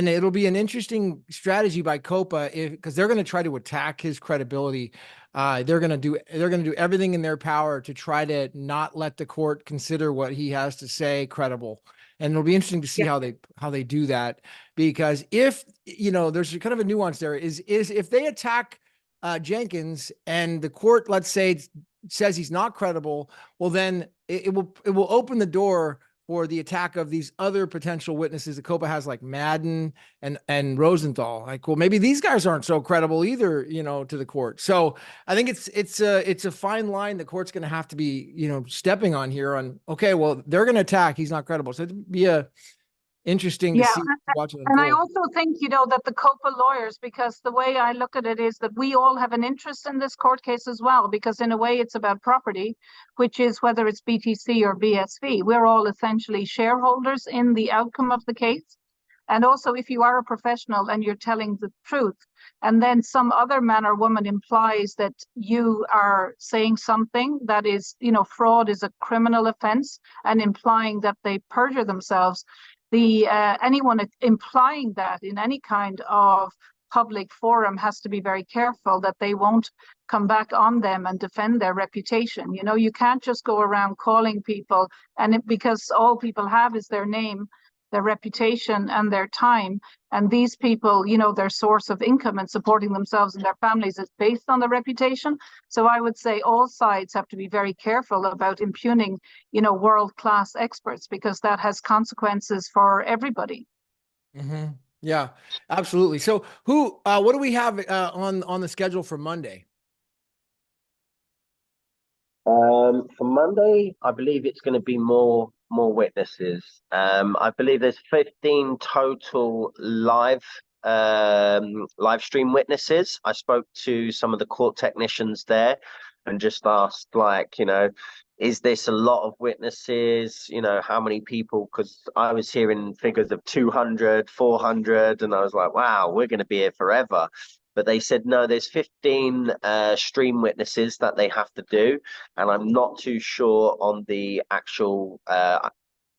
it'll be an interesting strategy by COPA because they're going to try to attack his credibility. They're going to do everything in their power to try to not let the court consider what he has to say credible. And it'll be interesting to see how they do that, because if, there's kind of a nuance there is if they attack Jenkins and the court, let's say, says he's not credible, well, then it will open the door for the attack of these other potential witnesses that COPA has, like Madden and Rosenthal. Like, well, maybe these guys aren't so credible either, to the court. So I think it's a fine line the court's going to have to be, stepping on here on, okay, well, they're going to attack, he's not credible. So it'd be interesting to see, watch it unfold. And I also think, that the COPA lawyers, because the way I look at it is that we all have an interest in this court case as well, because in a way it's about property, which is whether it's BTC or BSV. We're all essentially shareholders in the outcome of the case. And also, if you are a professional and you're telling the truth, and then some other man or woman implies that you are saying something that is, fraud is a criminal offense, and implying that they perjure themselves, anyone implying that in any kind of public forum has to be very careful that they won't come back on them and defend their reputation. You can't just go around calling people, because all people have is their name, their reputation, and their time. And these people, their source of income and supporting themselves and their families is based on their reputation. So I would say all sides have to be very careful about impugning, world-class experts, because that has consequences for everybody. Mm-hmm. Yeah, absolutely. So what do we have on the schedule for Monday? For Monday, I believe it's going to be more witnesses. I believe there's 15 total live stream witnesses. I spoke to some of the court technicians there and just asked, is this a lot of witnesses? How many people? Because I was hearing figures of 200, 400, and I was like, wow, we're going to be here forever. But they said, no, there's 15 stream witnesses that they have to do. And I'm not too sure on the actual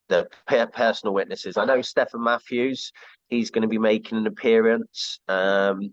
personal witnesses. I know Stephen Matthews, he's going to be making an appearance. You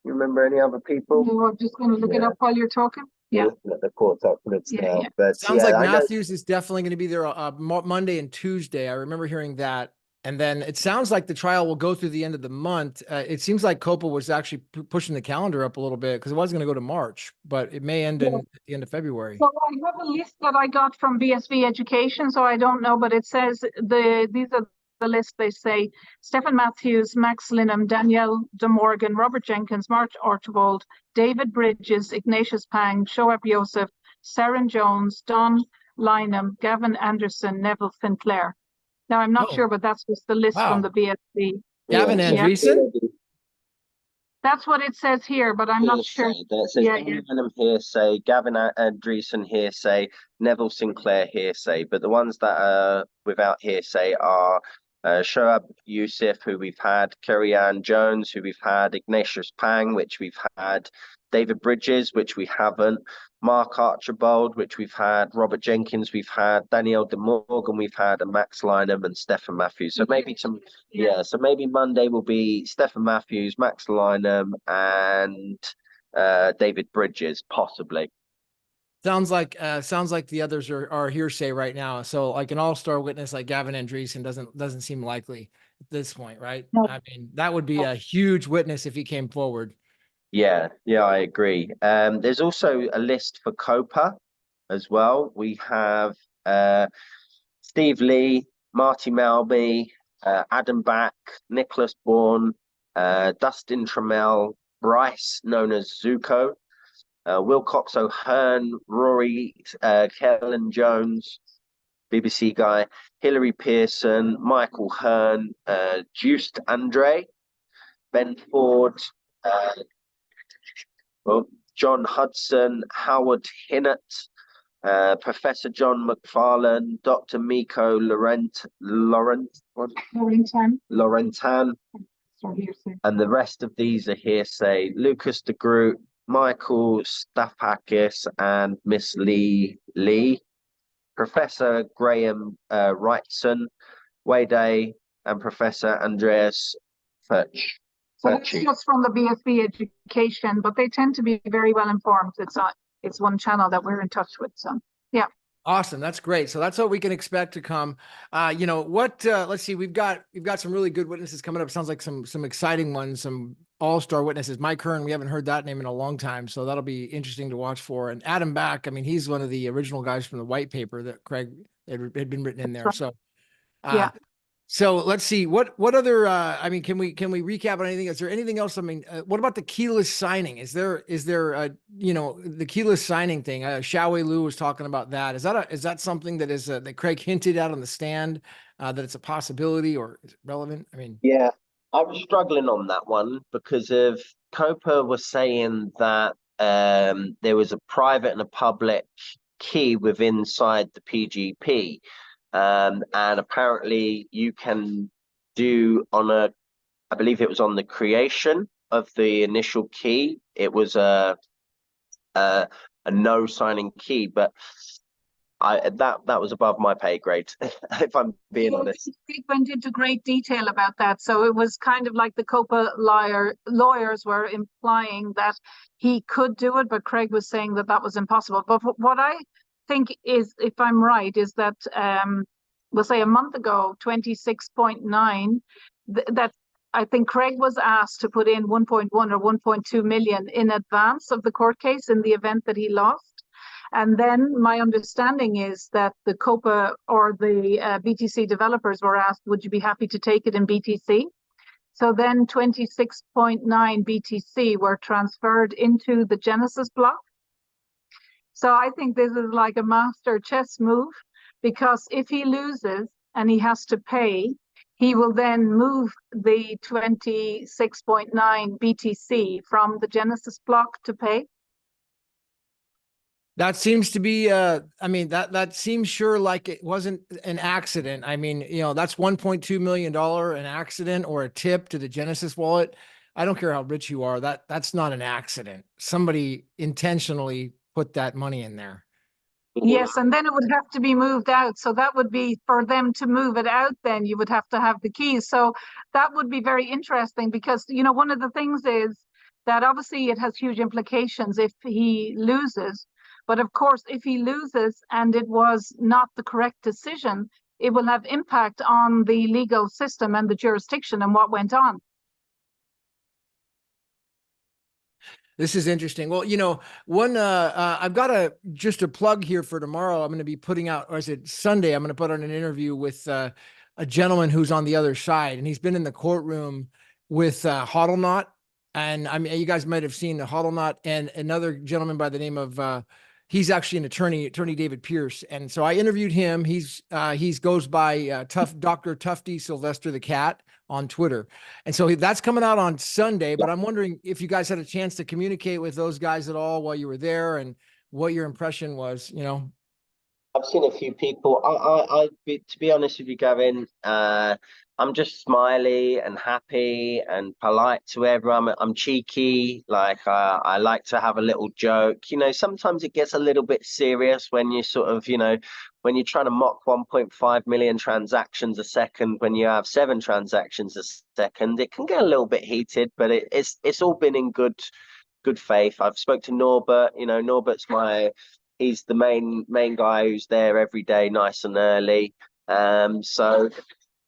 remember any other people? No, I'm just going to look it up while you're talking. Yeah. Looking at the court documents now. Yeah. But Sounds yeah, like I know. Matthews is definitely going to be there Monday and Tuesday. I remember hearing that. And then it sounds like the trial will go through the end of the month. It seems like COPA was actually pushing the calendar up a little bit because it was going to go to March, but it may end at the end of February. So I have a list that I got from BSV Education, so I don't know, but it says these are the list. They say Stephen Matthews, Max Linham, Danielle D'Morgan, Robert Jenkins, Mark Archibald, David Bridges, Ignatius Pang, Shoaib Yosef, Saren Jones, Don Lynham, Gavin Anderson, Neville Sinclair. Now, I'm not sure, but that's just the list from the BSV. Gavin Andreessen? That's what it says here, but I'm not sure. It says Lynham hearsay, Gavin Andreessen hearsay, Neville Sinclair hearsay. But the ones that are without hearsay are Shoaib Yusuf, who we've had, Kerry-Ann Jones, who we've had, Ignatius Pang, which we've had, David Bridges, which we haven't, Mark Archibald, which we've had, Robert Jenkins, we've had, Danielle D'Morgan, we've had, and Max Linham and Stephen Matthews. So maybe so maybe Monday will be Stephen Matthews, Max Linham, and David Bridges, possibly. Sounds like the others are hearsay right now. So like an all-star witness like Gavin Andreessen doesn't seem likely at this point, right? No. I mean, that would be a huge witness if he came forward. Yeah, I agree. There's also a list for COPA as well. We have Steve Lee, Marty Melby, Adam Back, Nicholas Bourne, Dustin Trammell, Bryce, known as Zuko, Wilcox O'Hearn, Rory Kellen Jones, BBC guy, Hilary Pearson, Michael Hearn, Juiced Andre, Ben Ford, John Hudson, Howard Hinnett, Professor John McFarlane, Dr. Miko Laurentan, and the rest of these are hearsay. Lucas de Groot, Michael Staphakis, and Miss Lee, Professor Graham Wrightson, Wade, and Professor Andreas Furch. So that's just from the BSV Education, but they tend to be very well informed. It's one channel that we're in touch with. So yeah. Awesome. That's great. So that's what we can expect to come. Let's see, we've got some really good witnesses coming up. Sounds like some exciting ones, some all-star witnesses. Mike Hearn, we haven't heard that name in a long time, so that'll be interesting to watch for. And Adam Back, I mean, he's one of the original guys from the white paper that Craig had been written in there. So yeah. So let's see what other, can we recap on anything? Is there anything else? I mean, what about the keyless signing? Is there the keyless signing thing? Xiaowei Liu was talking about that. Is that something that is, that Craig hinted at on the stand, that it's a possibility or is it relevant? I mean, yeah, I was struggling on that one because of COPA was saying that, there was a private and a public key inside the PGP. And apparently you can do I believe it was on the creation of the initial key. It was a no signing key, but that was above my pay grade, if I'm being honest. He went into great detail about that. So it was kind of like the COPA lawyers were implying that he could do it, but Craig was saying that was impossible. But what I think is, if I'm right, is that we'll say a month ago, 26.9, that I think Craig was asked to put in 1.1 or 1.2 million in advance of the court case in the event that he lost. And then my understanding is that the COPA or the BTC developers were asked, would you be happy to take it in BTC? So then 26.9 BTC were transferred into the Genesis block. So I think this is like a master chess move, because if he loses and he has to pay, he will then move the 26.9 BTC from the Genesis block to pay. That seems to be, that seems sure like it wasn't an accident. I mean, that's $1.2 million an accident or a tip to the Genesis wallet. I don't care how rich you are. That's not an accident. Somebody intentionally put that money in there. Yes, and then it would have to be moved out. So that would be for them to move it out, then you would have to have the keys. So that would be very interesting because, you know, one of the things is that obviously it has huge implications if he loses. But of course, if he loses and it was not the correct decision, it will have impact on the legal system and the jurisdiction and what went on. This is interesting. Well, you know, I've got just a plug here for tomorrow. I'm going to be putting out, or is it Sunday? I'm going to put on an interview with a gentleman who's on the other side, and he's been in the courtroom with Hodlnot. And I mean, you guys might have seen the Hodlnot and another gentleman by the name of, he's actually an attorney David Pierce. And so I interviewed him. He's goes by Dr. Tufty Sylvester the Cat on Twitter. And so that's coming out on Sunday, but I'm wondering if you guys had a chance to communicate with those guys at all while you were there and what your impression was, you know. I've seen a few people. To be honest with you, Gavin, I'm just smiley and happy and polite to everyone. I'm cheeky. Like I like to have a little joke. You know, sometimes it gets a little bit serious when you sort of, you know, when you're trying to mock 1.5 million transactions a second, when you have 7 transactions a second, it can get a little bit heated. But it's all been in good faith. I've spoke to Norbert. You know, he's the main guy who's there every day, nice and early. So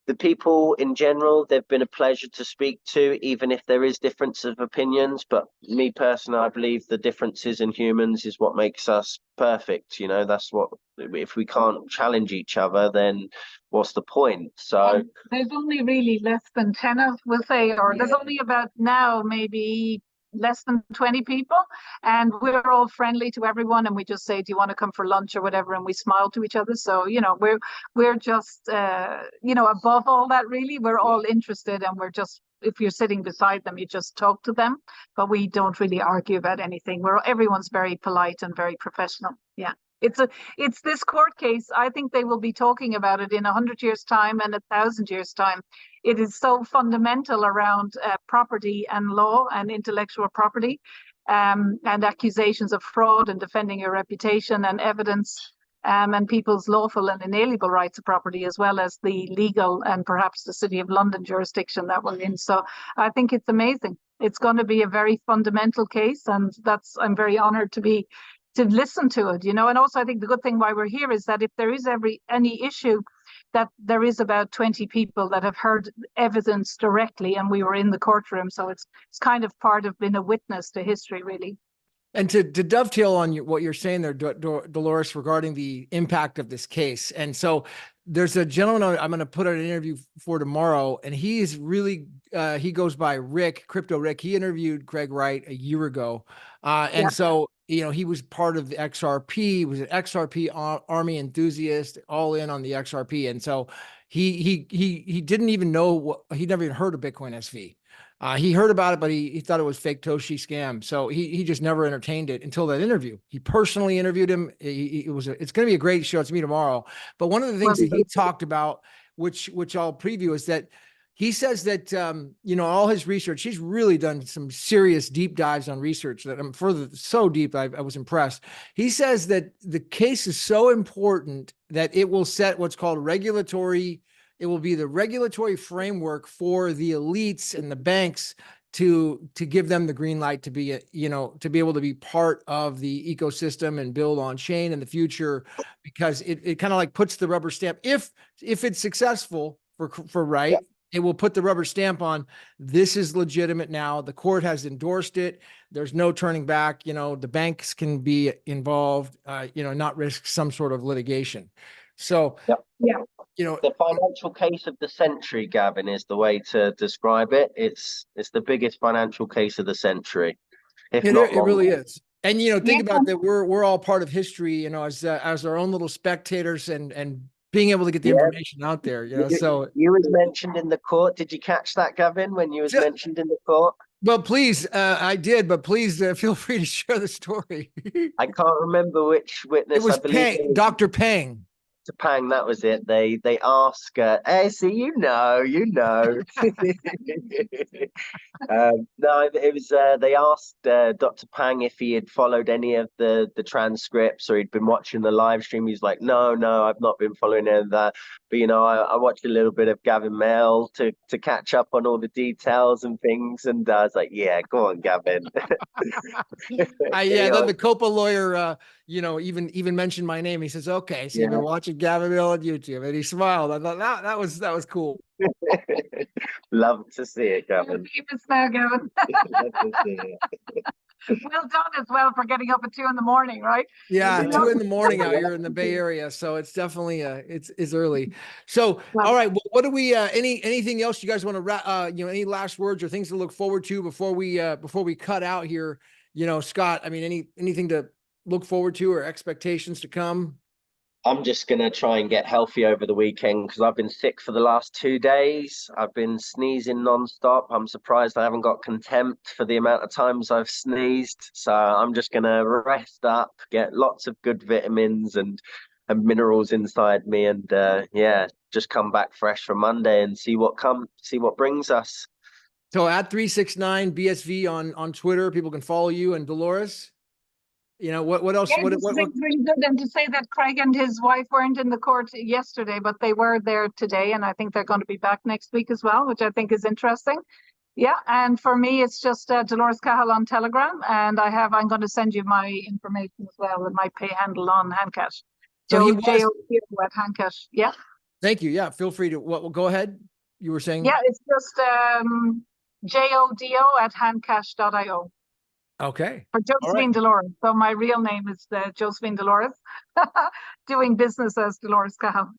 the people in general, they've been a pleasure to speak to, even if there is difference of opinions. But me personally, I believe the differences in humans is what makes us perfect. You know, that's what, if we can't challenge each other, then what's the point? So there's only really less than 10 of, we'll say, or there's only about now maybe less than 20 people, and we're all friendly to everyone, and we just say, do you want to come for lunch or whatever, and we smile to each other. So, you know, we're just you know, above all that, really, we're all interested, and we're just, if you're sitting beside them, you just talk to them, but we don't really argue about anything. Everyone's very polite and very professional. Yeah. It's this court case. I think they will be talking about it in 100 years' time and 1,000 years' time. It is so fundamental around property and law and intellectual property, and accusations of fraud and defending your reputation and evidence, and people's lawful and inalienable rights of property, as well as the legal and perhaps the City of London jurisdiction that we're in. So I think it's amazing. It's going to be a very fundamental case, and I'm very honored to listen to it, you know. And also I think the good thing why we're here is that if there is any issue, that there is about 20 people that have heard evidence directly, and we were in the courtroom. So it's kind of part of being a witness to history, really. And to dovetail on what you're saying there, Dolores, regarding the impact of this case. And so there's a gentleman I'm going to put out an interview for tomorrow, and he is really, he goes by Rick, Crypto Rick. He interviewed Craig Wright a year ago. So, you know, he was part of the XRP, he was an XRP army enthusiast, all in on the XRP. And so he didn't even know he'd never even heard of Bitcoin SV. He heard about it, but he thought it was fake Toshi scam. So he just never entertained it until that interview. He personally interviewed him. It's going to be a great show. It's me tomorrow. But one of the things that he talked about, which I'll preview, is that he says that, you know, all his research, he's really done some serious deep dives on research that I'm so deep. I was impressed. He says that the case is so important that it will set what's called it will be the regulatory framework for the elites and the banks to give them the green light to be, you know, to be able to be part of the ecosystem and build on chain in the future, because it kind of like puts the rubber stamp. If it's successful for Wright, yeah, it will put the rubber stamp on, this is legitimate now. The court has endorsed it. There's no turning back. You know, the banks can be involved, you know, not risk some sort of litigation. So, yeah. You know, the financial case of the century, Gavin, is the way to describe it. It's the biggest financial case of the century. It really is. And, you know, think about that. We're all part of history, you know, as our own little spectators and being able to get the information out there, you know. So you was mentioned in the court. Did you catch that, Gavin, when you was mentioned in the court? Well, please, I did, but please feel free to share the story. I can't remember which witness. It was I believe Dr. Peng. Dr. Pang, that was it. They ask, hey, see, no, it was they asked Dr. Pang if he had followed any of the transcripts or he'd been watching the live stream. He's like, no, I've not been following any of that. But I watched a little bit of Gavin Mehl to catch up on all the details and things. And I was like, yeah, go on, Gavin. Yeah, then the COPA lawyer, even mentioned my name. He says, "Okay, so you've been watching Gavin Mehl on YouTube," and he smiled. I thought that was cool. Love to see it, Gavin. You're famous now, Gavin. Love to see it. Well done as well for getting up at 2 a.m, right? Yeah, 2 a.m. out here in the Bay Area, so it's definitely it's early. So, all right, well, what do we anything else you guys want to wrap? Any last words or things to look forward to before we cut out here? Scott, I mean, anything to look forward to or expectations to come? I'm just going to try and get healthy over the weekend because I've been sick for the last 2 days. I've been sneezing nonstop. I'm surprised I haven't got contempt for the amount of times I've sneezed. So I'm just going to rest up, get lots of good vitamins and minerals inside me. And just come back fresh for Monday and see what brings us. So at 369 BSV on Twitter, people can follow you. And Dolores, what else? Yeah, it's really good. And to say that Craig and his wife weren't in the court yesterday, but they were there today, and I think they're going to be back next week as well, which I think is interesting. Yeah, and for me, it's just Dolores Cahill on Telegram, and I'm going to send you my information as well with my pay handle on Handcash. So J-O at Handcash. Yeah. Thank you. Yeah, feel free to go ahead. You were saying? Yeah, it's just JODO at handcash.io. Okay. For Josephine Dolores. So my real name is Josephine Dolores, doing business as Dolores Cahill.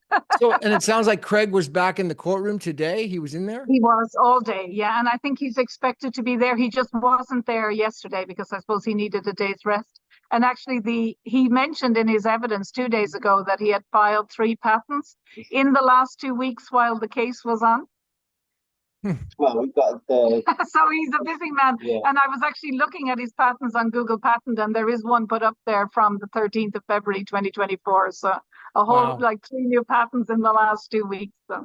And it sounds like Craig was back in the courtroom today. He was in there? He was all day, yeah. And I think he's expected to be there. He just wasn't there yesterday because I suppose he needed a day's rest. And actually, he mentioned in his evidence 2 days ago that he had filed 3 patents in the last 2 weeks while the case was on. Well, we've got so he's a busy man. Yeah. And I was actually looking at his patents on Google Patent, and there is one put up there from the 13th of February 2024. So a whole 3 new patents in the last 2 weeks. So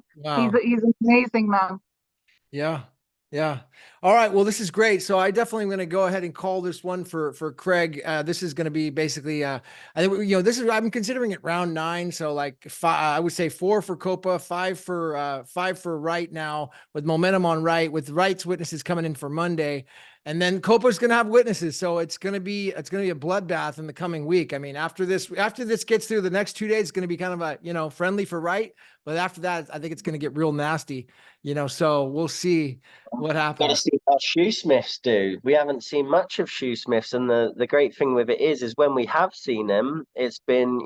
he's an amazing man. Yeah. All right. Well, this is great. So I definitely am going to go ahead and call this one for Craig. This is going to be basically, I think, I'm considering it round 9. So like 5, I would say 4 for COPA, 5 for Wright now, with momentum on Wright, with Wright's witnesses coming in for Monday. And then COPA is going to have witnesses. So it's going to be a bloodbath in the coming week. I mean, after this gets through the next 2 days, it's going to be kind of a, friendly for Wright. But after that, I think it's going to get real nasty, so we'll see what happens. Got to see how Shoesmiths do. We haven't seen much of Shoesmiths. And the great thing with it is when we have seen them, it's been,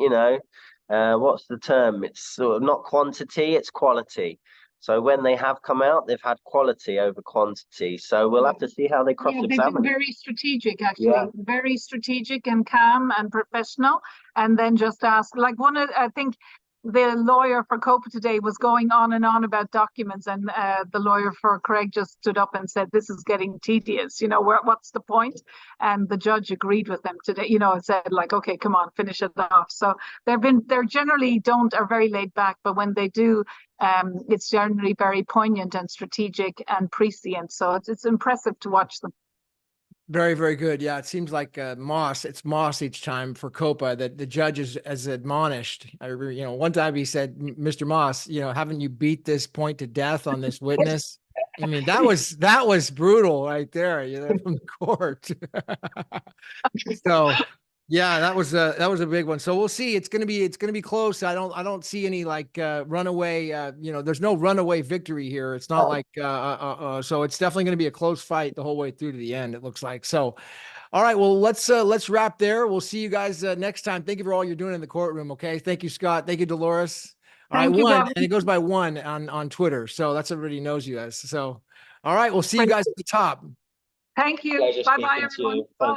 what's the term? It's sort of not quantity, it's quality. So when they have come out, they've had quality over quantity. So we'll have to see how they cross-examine. They've been very strategic, actually. Yeah. Very strategic and calm and professional. And then just ask, I think the lawyer for COPA today was going on and on about documents, and the lawyer for Craig just stood up and said, this is getting tedious, what's the point? And the judge agreed with them today, and said okay, come on, finish it off. So they're generally are very laid back, but when they do, it's generally very poignant and strategic and prescient. So it's impressive to watch them. Very, very good. Yeah, it seems like Moss. It's Moss each time for COPA that the judge is admonished. I remember, one time he said, "Mr. Moss, haven't you beat this point to death on this witness?" I mean, that was brutal right there, from the court. So, yeah, that was a big one. So we'll see. It's gonna be close. I don't see any runaway. There's no runaway victory here. It's not so it's definitely gonna be a close fight the whole way through to the end. It looks like. So, all right. Well, let's wrap there. We'll see you guys next time. Thank you for all you're doing in the courtroom. Okay. Thank you, Scott. Thank you, Dolores. All right, 1, and it goes by 1 on Twitter. So that's everybody knows you guys. So, all right. We'll see you guys at the top. Thank you. Bye-bye, everyone. Bye.